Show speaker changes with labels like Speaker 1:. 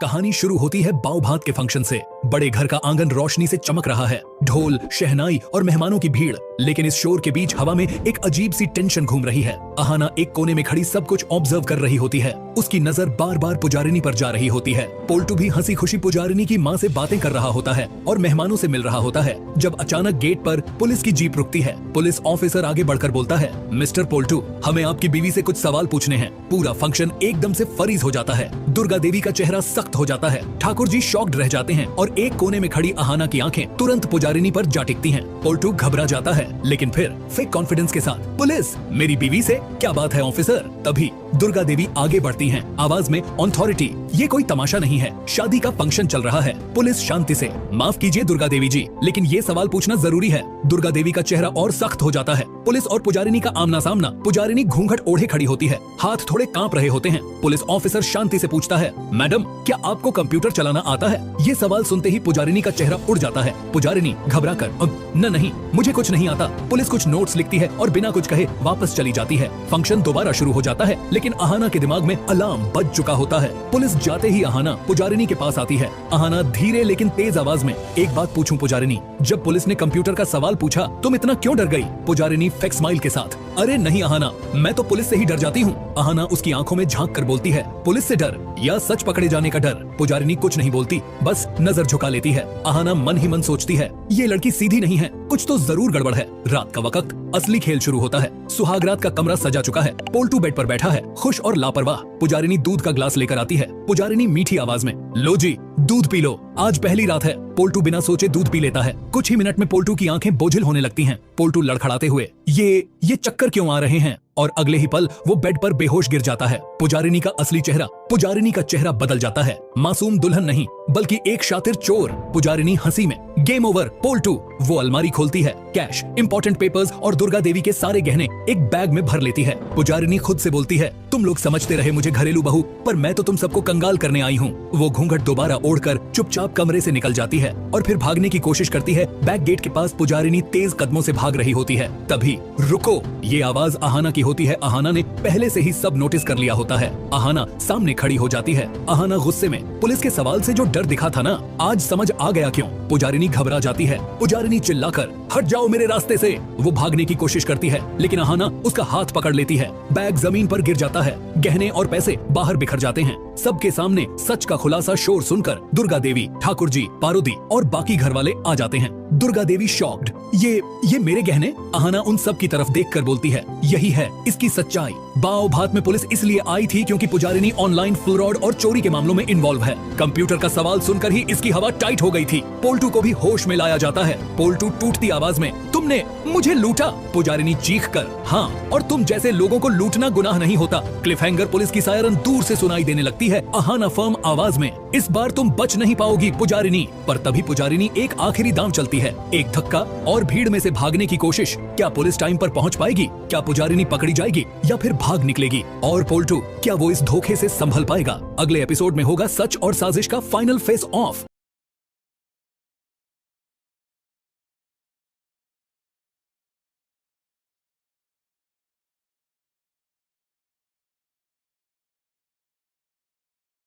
Speaker 1: कहानी शुरू होती है बाव भात के फंक्शन से। बड़े घर का आंगन रोशनी से चमक रहा है, ढोल, शहनाई और मेहमानों की भीड़। लेकिन इस शोर के बीच हवा में एक अजीब सी टेंशन घूम रही है। अहाना एक कोने में खड़ी सब कुछ ऑब्जर्व कर रही होती है। उसकी नजर बार बार पुजारिनी पर जा रही होती है। पोल्टू भी हंसी खुशी पुजारिनी की माँ से बातें कर रहा होता है और मेहमानों से मिल रहा होता है, जब अचानक गेट पर पुलिस की जीप रुकती है। पुलिस ऑफिसर आगे बढ़कर बोलता है, मिस्टर पोल्टू, हमें आपकी बीवी से कुछ सवाल पूछने हैं। पूरा फंक्शन एकदम से फ्रीज हो जाता है। दुर्गा देवी का चेहरा सख्त हो जाता है। ठाकुर जी शॉक्ड रह जाते हैं और एक कोने में खड़ी अहाना की आंखें तुरंत पुजारिनी पर जा टिकती हैं। पोल्टू घबरा जाता है, लेकिन फिर फेक कॉन्फिडेंस के साथ, पुलिस, मेरी बीवी से क्या बात है ऑफिसर? तभी दुर्गा देवी आगे बढ़ती हैं, आवाज में ऑथोरिटी, ये कोई तमाशा नहीं है, शादी का फंक्शन चल रहा है। पुलिस शांति से, माफ कीजिए दुर्गा देवी जी, लेकिन ये सवाल पूछना जरूरी है। दुर्गा देवी का चेहरा और सख्त हो जाता है। पुलिस और पुजारिनी का आमना सामना। पुजारिनी घूंघट ओढ़े खड़ी होती है, हाथ थोड़े कांप रहे होते हैं। पुलिस ऑफिसर शांति से पूछता है, मैडम, क्या आपको कंप्यूटर चलाना आता है? ये सवाल सुनते ही पुजारिनी का चेहरा उड़ जाता है। पुजारिनी घबरा कर, नहीं, मुझे कुछ नहीं आता। पुलिस कुछ नोट्स लिखती है और बिना कुछ कहे वापस चली जाती है। फंक्शन दोबारा शुरू हो जाता है, लेकिन अहाना के दिमाग में अलार्म बज चुका होता है। पुलिस जाते ही अहाना पुजारिनी के पास आती है। अहाना धीरे लेकिन तेज आवाज में, एक बात पूछूं पुजारिनी, जब पुलिस ने कंप्यूटर का सवाल पूछा तुम इतना क्यों डर गई? पुजारिनी फेक स्माइल के साथ, अरे नहीं अहाना, मैं तो पुलिस से ही डर जाती हूँ। अहाना उसकी आंखों में झांक कर बोलती है, पुलिस से डर या सच पकड़े जाने का डर? पुजारिनी कुछ नहीं बोलती, बस नजर झुका लेती है। अहाना मन ही मन सोचती है, ये लड़की सीधी नहीं है, कुछ तो जरूर गड़बड़ है। रात का वक्त, असली खेल शुरू होता है। सुहागरात का कमरा सजा चुका है। पोल्टू बेड पर बैठा है, खुश और लापरवाह। पुजारिनी दूध का ग्लास लेकर आती है। पुजारिनी मीठी आवाज में, लो जी, दूध पी लो, आज पहली रात है। पोल्टू बिना सोचे दूध पी लेता है। कुछ ही मिनट में पोल्टू की आंखें बोझिल होने लगती हैं। पोल्टू लड़खड़ाते हुए, ये चक्कर क्यों आ रहे हैं? और अगले ही पल वो बेड पर बेहोश गिर जाता है। पुजारिनी का असली चेहरा, पुजारिनी का चेहरा बदल जाता है। मासूम दुल्हन नहीं, बल्कि एक शातिर चोर। पुजारिनी हंसी में, गेम ओवर पोल्टू। वो अलमारी खोलती है, कैश, इंपॉर्टेंट पेपर्स और दुर्गा देवी के सारे गहने एक बैग में भर लेती है। पुजारिनी खुद से बोलती है, तुम लोग समझते रहे मुझे घरेलू बहू, पर मैं तो तुम सबको कंगाल करने आई हूँ। वो घूंघट दोबारा ओढ़कर चुपचाप कमरे से निकल जाती है और फिर भागने की कोशिश करती है। बैक गेट के पास पुजारिनी तेज कदमों से भाग रही होती है। तभी रुको, ये आवाज अहाना की होती है। अहाना ने पहले से ही सब नोटिस कर लिया होता है। अहाना सामने खड़ी हो जाती है। अहाना गुस्से में, पुलिस के सवाल से जो डर दिखा था ना, आज समझ आ गया क्यों। पुजारिनी घबरा जाती है। पुजारिनी चिल्लाकर, हट जाओ मेरे रास्ते से। वो भागने की कोशिश करती है, लेकिन अहाना उसका हाथ पकड़ लेती है। बैग जमीन पर गिर जाता है, गहने और पैसे बाहर बिखर जाते हैं। सबके सामने सच का खुलासा शोर सुनकर दुर्गा देवी, ठाकुर जी, पार्वती और बाकी घर वाले आ जाते हैं। दुर्गा देवी शॉक्ड, ये मेरे गहने? अहाना उन सब की तरफ देखकर बोलती है, यही है इसकी सच्चाई। बाव भात में पुलिस इसलिए आई थी क्योंकि पुजारिनी ऑनलाइन फ्रॉड और चोरी के मामलों में इन्वॉल्व है। कंप्यूटर का सवाल सुनकर ही इसकी हवा टाइट हो गई थी। पोल्टू को भी होश में लाया जाता है। पोल्टू टूटती आवाज में, तुमने मुझे लूटा? पुजारिनी चीख कर, हाँ, और तुम जैसे लोगों को लूटना गुनाह नहीं होता। क्लिफ हैंगर पुलिस की सायरन दूर से सुनाई देने लगती है। अहाना फर्म आवाज में, इस बार तुम बच नहीं पाओगी पुजारिनी। पर तभी पुजारिनी एक आखिरी दांव चलती है, एक धक्का और भीड़ में से भागने की कोशिश। क्या पुलिस टाइम पर पहुंच पाएगी? क्या पुजारिनी पकड़ी जाएगी या फिर भाग निकलेगी? और पोल्टू, क्या वो इस धोखे से संभल पाएगा? अगले एपिसोड में होगा सच और साजिश का फाइनल फेस ऑफ।